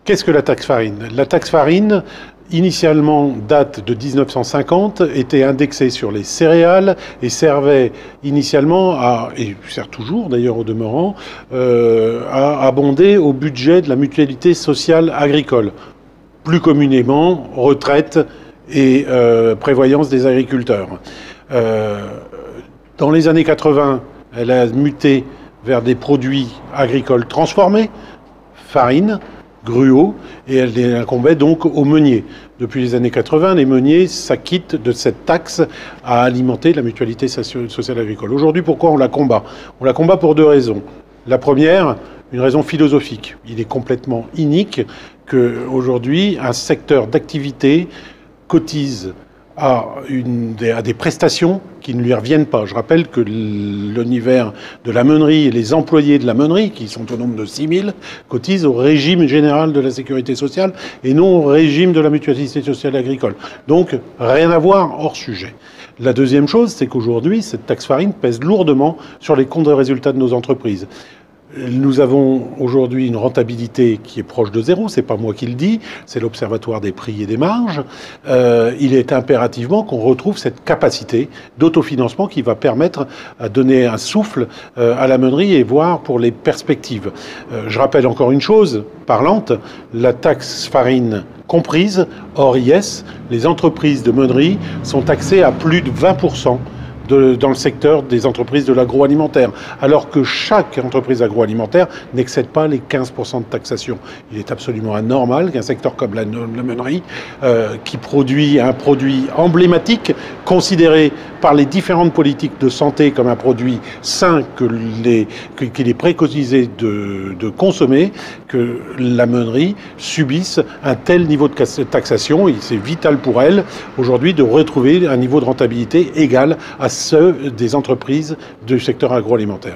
Qu'est-ce que la taxe farine? La taxe farine, initialement, date de 1950, était indexée sur les céréales et servait initialement et sert toujours d'ailleurs au demeurant, à abonder au budget de la mutualité sociale agricole. Plus communément, retraite et prévoyance des agriculteurs. Dans les années 80, elle a muté vers des produits agricoles transformés, farine, gruau, et elle incombait donc aux meuniers. Depuis les années 80, les meuniers s'acquittent de cette taxe à alimenter la mutualité sociale agricole. Aujourd'hui, pourquoi on la combat? On la combat pour deux raisons. La première, une raison philosophique. Il est complètement inique qu'aujourd'hui, un secteur d'activité cotise à des prestations qui ne lui reviennent pas. Je rappelle que l'univers de la meunerie et les employés de la meunerie, qui sont au nombre de 6 000, cotisent au régime général de la sécurité sociale et non au régime de la mutualité sociale agricole. Donc, rien à voir, hors sujet. La deuxième chose, c'est qu'aujourd'hui, cette taxe farine pèse lourdement sur les comptes de résultats de nos entreprises. Nous avons aujourd'hui une rentabilité qui est proche de zéro, c'est pas moi qui le dis, c'est l'Observatoire des prix et des marges. Il est impérativement qu'on retrouve cette capacité d'autofinancement qui va permettre à donner un souffle à la meunerie et voir pour les perspectives. Je rappelle encore une chose parlante, la taxe farine comprise, hors IS, les entreprises de meunerie sont taxées à plus de 20%. Dans le secteur des entreprises de l'agroalimentaire, alors que chaque entreprise agroalimentaire n'excède pas les 15% de taxation. Il est absolument anormal qu'un secteur comme la meunerie, qui produit un produit emblématique, considéré par les différentes politiques de santé comme un produit sain qu'il est préconisé de consommer, que la meunerie subisse un tel niveau de taxation. Et c'est vital pour elle, aujourd'hui, de retrouver un niveau de rentabilité égal à ceux des entreprises du secteur agroalimentaire.